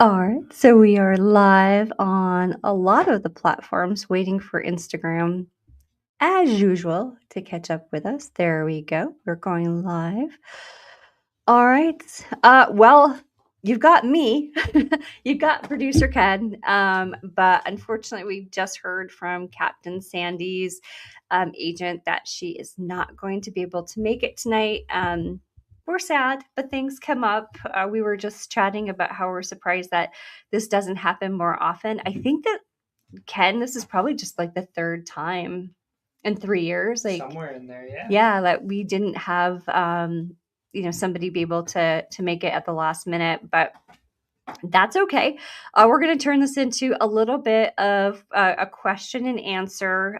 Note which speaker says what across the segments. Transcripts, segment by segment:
Speaker 1: All right, so we are live on a lot of the platforms, waiting for Instagram, as usual, to catch up with us. There we go. We're going live. All right. Well, you've got me. You've got producer Ken. But unfortunately, we just heard from Captain Sandy's agent that she is not going to be able to make it tonight. We're sad, but things come up. We were just chatting about how we're surprised that this doesn't happen more often. I think that, Ken, this is probably just like the third time in 3 years. Like,
Speaker 2: somewhere in there, yeah.
Speaker 1: yeah, that we didn't have somebody be able to make it at the last minute, but that's okay. We're going to turn this into a little bit of a question and answer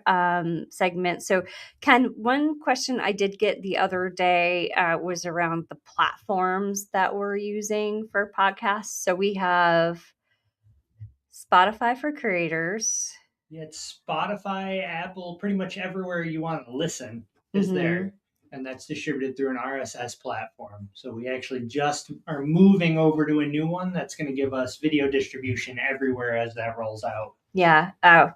Speaker 1: segment. So, Ken, one question I did get the other day was around the platforms that we're using for podcasts. So we have Spotify for creators.
Speaker 2: Yeah, it's Spotify, Apple, pretty much everywhere you want to listen is
Speaker 1: Mhm.
Speaker 2: there. And that's distributed through an RSS platform. So we actually just are moving over to a new one that's going to give us video distribution everywhere as that rolls out.
Speaker 1: Yeah. Oh.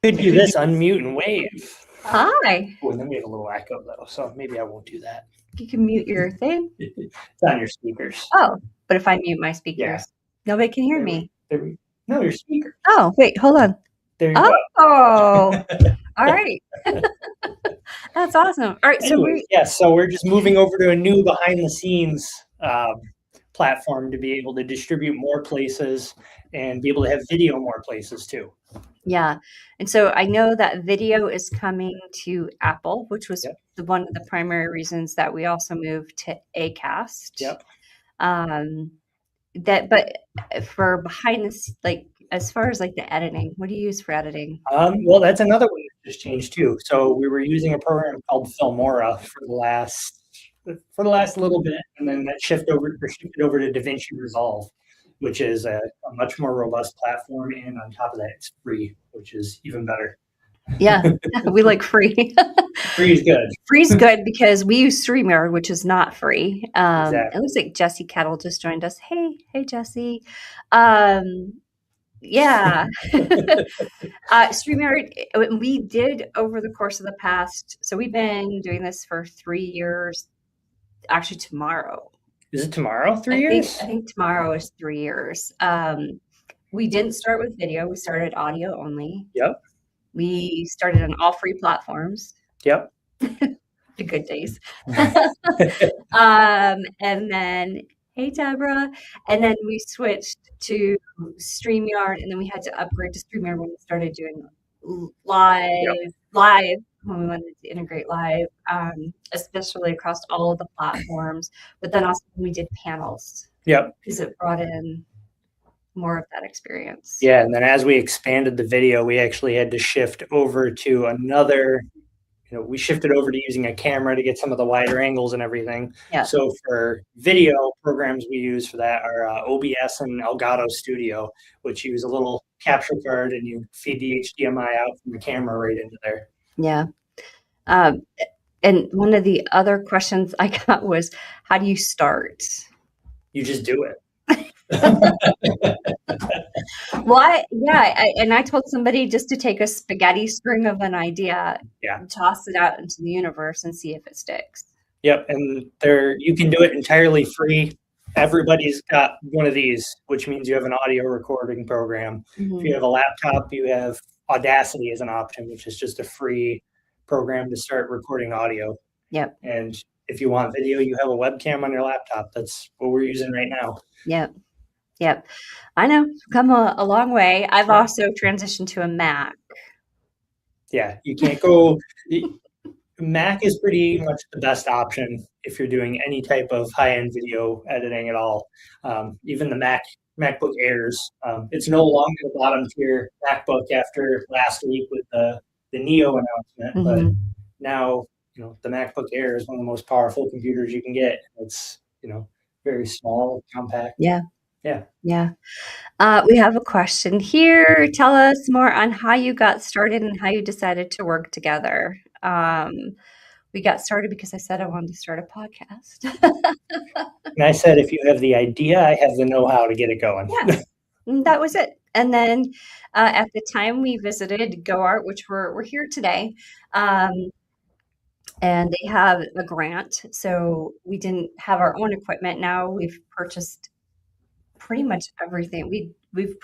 Speaker 2: Could do this, unmute and wave.
Speaker 1: Hi.
Speaker 2: Oh, and then we have a little echo though, so maybe I won't do that.
Speaker 1: You can mute your thing.
Speaker 2: It's on your speakers.
Speaker 1: Oh, but if I mute my speakers, nobody can hear me.
Speaker 2: No, your speaker.
Speaker 1: Oh, wait, hold on.
Speaker 2: There you go.
Speaker 1: Oh, all right. That's awesome. All right,
Speaker 2: so we're just moving over to a new behind the scenes platform to be able to distribute more places and be able to have video more places too.
Speaker 1: Yeah. And so I know that video is coming to Apple, which was one of the primary reasons that we also moved to Acast.
Speaker 2: Yep.
Speaker 1: But for behind this, like as far as like the editing, what do you use for editing?
Speaker 2: Well, that's another one that just changed too. So we were using a program called Filmora for the last little bit, and then that shifted over to DaVinci Resolve, which is a much more robust platform, and on top of that, it's free, which is even better.
Speaker 1: Yeah, we like free.
Speaker 2: Free is good.
Speaker 1: Free is good because we use StreamYard, which is not free.
Speaker 2: Exactly.
Speaker 1: It looks like Jesse Kettle just joined us. Hey, Jesse. Yeah. StreamYard, we did over the course of the past, so we've been doing this for 3 years. Actually, tomorrow.
Speaker 2: Is it tomorrow? 3 years?
Speaker 1: I think tomorrow is 3 years. We didn't start with video. We started audio only.
Speaker 2: Yep.
Speaker 1: We started on all free platforms.
Speaker 2: Yep.
Speaker 1: The good days. And then, hey, Deborah. And then we switched to StreamYard, and then we had to upgrade to StreamYard when we started doing live when we wanted to integrate live, especially across all of the platforms. But then also when we did panels.
Speaker 2: Yep.
Speaker 1: Because it brought in more of that experience.
Speaker 2: Yeah, and then as we expanded the video, we actually had to shift over to another. We shifted over to using a camera to get some of the wider angles and everything.
Speaker 1: Yeah.
Speaker 2: So for video programs we use for that are OBS and Elgato Studio, which use a little capture card and you feed the HDMI out from the camera right into there.
Speaker 1: Yeah. And one of the other questions I got was, how do you start?
Speaker 2: You just do it.
Speaker 1: And I told somebody just to take a spaghetti string of an idea, toss it out into the universe and see if it sticks.
Speaker 2: Yep, and you can do it entirely free. Everybody's got one of these, which means you have an audio recording program. Mm-hmm. If you have a laptop, you have Audacity as an option, which is just a free program to start recording audio.
Speaker 1: Yep.
Speaker 2: And if you want video, you have a webcam on your laptop. That's what we're using right now.
Speaker 1: Yep. I know. Come a long way. I've also transitioned to a Mac.
Speaker 2: Yeah, you can't go. Mac is pretty much the best option if you're doing any type of high-end video editing at all. Even the MacBook Airs. It's no longer the bottom tier MacBook after last week with the Neo announcement, but now the MacBook Air is one of the most powerful computers you can get. It's very small, compact.
Speaker 1: Yeah.
Speaker 2: Yeah.
Speaker 1: We have a question here. Tell us more on how you got started and how you decided to work together. We got started because I said I wanted to start a podcast.
Speaker 2: And I said, if you have the idea, I have the know-how to get it going.
Speaker 1: Yeah. And that was it. And then at the time we visited Go Art, which we're here today, and they have a grant. So we didn't have our own equipment. Now we've purchased pretty much everything. We've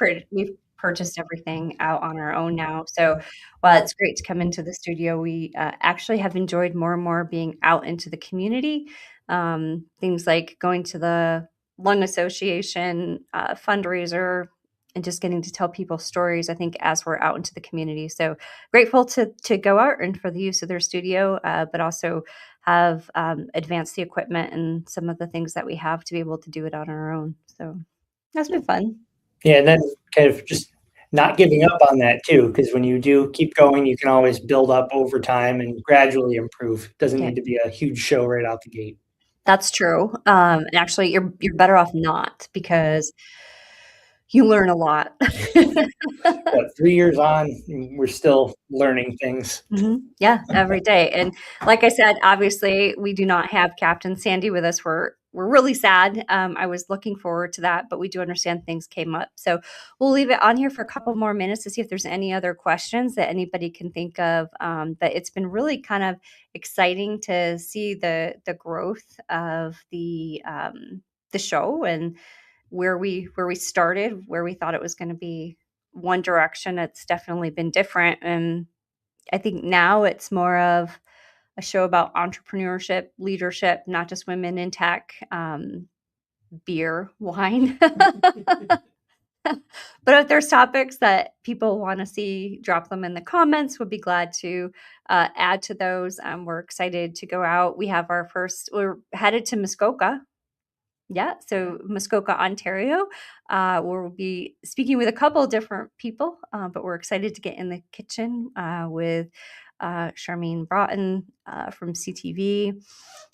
Speaker 1: purchased everything out on our own now. So while it's great to come into the studio, we actually have enjoyed more and more being out into the community. Things like going to the Lung Association fundraiser and just getting to tell people stories, I think, as we're out into the community. So grateful to Go Art and for the use of their studio, but also have advanced the equipment and some of the things that we have to be able to do it on our own. So that's been fun.
Speaker 2: Yeah, and then kind of just not giving up on that too, because when you do keep going, you can always build up over time and gradually improve. It doesn't need to be a huge show right out the gate.
Speaker 1: That's true. And actually, you're better off not because you learn a lot.
Speaker 2: But 3 years on, we're still learning things.
Speaker 1: Yeah, every day. And like I said, obviously, we do not have Captain Sandy with us. We're really sad. I was looking forward to that, but we do understand things came up. So we'll leave it on here for a couple more minutes to see if there's any other questions that anybody can think of. But it's been really kind of exciting to see the growth of the show and where we started, where we thought it was going to be one direction. It's definitely been different. And I think now it's more of a show about entrepreneurship, leadership, not just women in tech, beer, wine. But if there's topics that people want to see, drop them in the comments. We'll be glad to add to those. We're excited to go out. We're headed to Muskoka. Yeah, so Muskoka, Ontario. We'll be speaking with a couple of different people, but we're excited to get in the kitchen with Charmaine Broughton from CTV.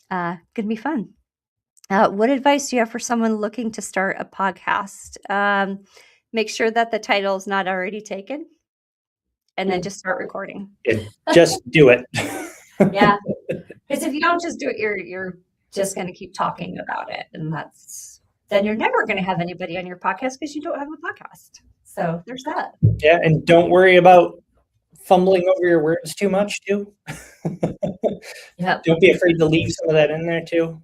Speaker 1: Gonna be fun. What advice do you have for someone looking to start a podcast? Make sure that the title is not already taken, and then just start recording.
Speaker 2: Just do it.
Speaker 1: Yeah, because if you don't just do it, you're just going to keep talking about it, and then you're never going to have anybody on your podcast because you don't have a podcast. So there's that.
Speaker 2: Yeah, and don't worry about fumbling over your words too much too.
Speaker 1: Yep.
Speaker 2: Don't be afraid to leave some of that in there too.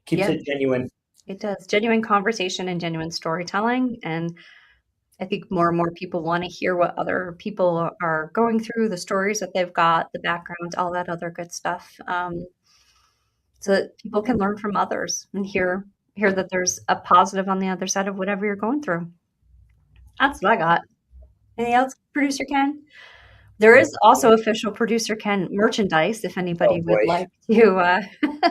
Speaker 2: Keeps it genuine.
Speaker 1: It does. Genuine conversation and genuine storytelling. And I think more and more people want to hear what other people are going through, the stories that they've got, the background, all that other good stuff. So that people can learn from others and hear that there's a positive on the other side of whatever you're going through. That's what I got. Anything else, Producer Ken? There is also official Producer Ken merchandise if anybody would like to.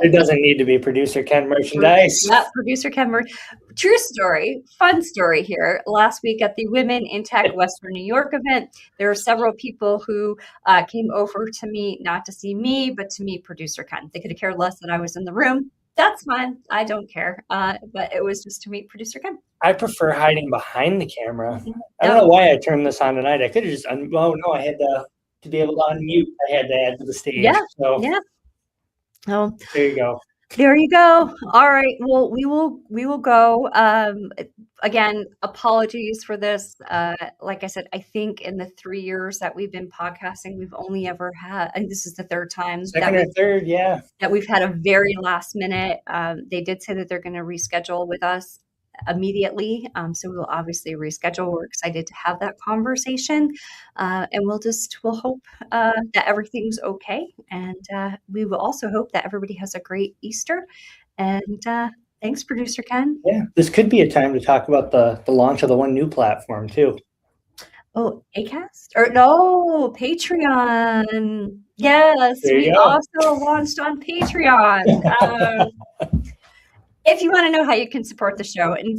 Speaker 2: There doesn't need to be Producer Ken merchandise.
Speaker 1: Yeah, Producer Ken True story, fun story here. Last week at the Women in Tech Western New York event, there were several people who came over to me, not to see me, but to meet Producer Ken. They could have cared less that I was in the room. That's fine. I don't care. But it was just to meet Producer Ken.
Speaker 2: I prefer hiding behind the camera. I don't know why I turned this on tonight. I could have just, I had to be able to unmute. I had to add to the stage.
Speaker 1: Yeah.
Speaker 2: So
Speaker 1: yeah. Oh,
Speaker 2: there you go.
Speaker 1: There you go. All right. Well, we will go. Again, apologies for this. Like I said, I think in the 3 years that we've been podcasting, we've only ever had, and this is the third time that we've had a very last minute. They did say that they're going to reschedule with us immediately. So we'll obviously reschedule. We're excited to have that conversation. And we'll hope that everything's okay. And we will also hope that everybody has a great Easter. And thanks, Producer Ken.
Speaker 2: Yeah, this could be a time to talk about the launch of the one new platform too.
Speaker 1: Oh, Acast? Or no, Patreon. Yes, we also launched on Patreon. If you want to know how you can support the show, and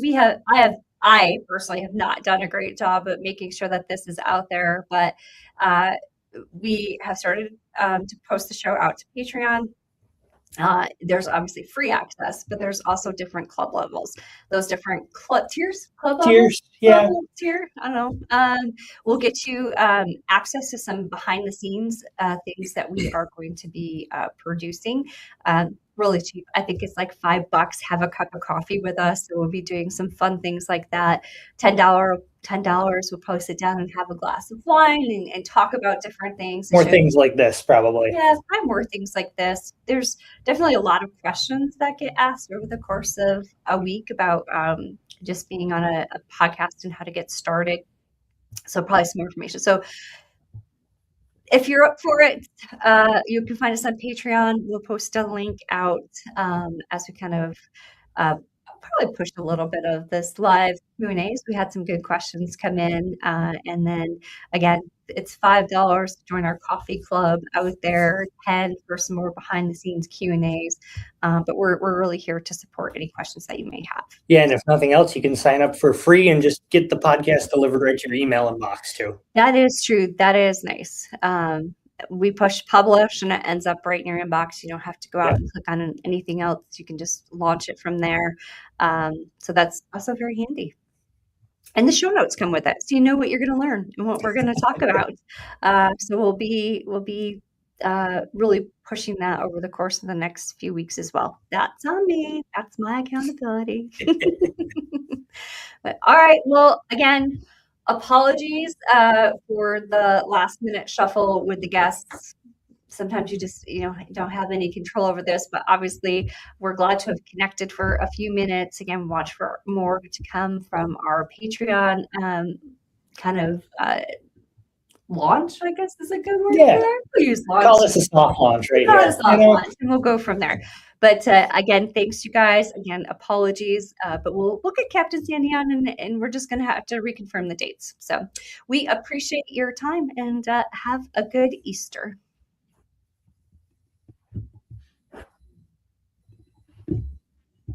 Speaker 1: I personally have not done a great job of making sure that this is out there, but we have started to post the show out to Patreon. There's obviously free access, but there's also different club levels. Those different tiers, I don't know. We'll get you access to some behind the scenes things that we are going to be producing. really cheap. I think it's like $5. Have a cup of coffee with us. So we'll be doing some fun things like that. $10. We'll probably sit down and have a glass of wine and talk about different things.
Speaker 2: More things like this, probably.
Speaker 1: Yeah, find more things like this. There's definitely a lot of questions that get asked over the course of a week about just being on a podcast and how to get started. So probably some more information. So if you're up for it, you can find us on Patreon. We'll post a link out as we kind of probably pushed a little bit of this live Q&As. We had some good questions come in. And then again, it's $5 to join our coffee club out there, 10 for some more behind the scenes Q&As. But we're really here to support any questions that you may have.
Speaker 2: Yeah, and if nothing else, you can sign up for free and just get the podcast delivered right to your email inbox too.
Speaker 1: That is true. That is nice. We push publish and it ends up right in your inbox. You don't have to go out and click on anything else. You can just launch it from there. So that's also very handy. And the show notes come with it, so you know what you're going to learn and what we're going to talk about. So we'll be really pushing that over the course of the next few weeks as well. That's on me. That's my accountability. But all right. Well, again, apologies for the last minute shuffle with the guests. Sometimes you just don't have any control over this, but obviously we're glad to have connected for a few minutes. Again, watch for more to come from our Patreon kind of launch, I guess is a good word.
Speaker 2: Yeah,
Speaker 1: we'll use launch.
Speaker 2: Call this a soft launch right here.
Speaker 1: Launch, and we'll go from there. But again, thanks you guys. Again, apologies, but we'll get Captain Sandy on, and we're just going to have to reconfirm the dates. So we appreciate your time and have a good Easter.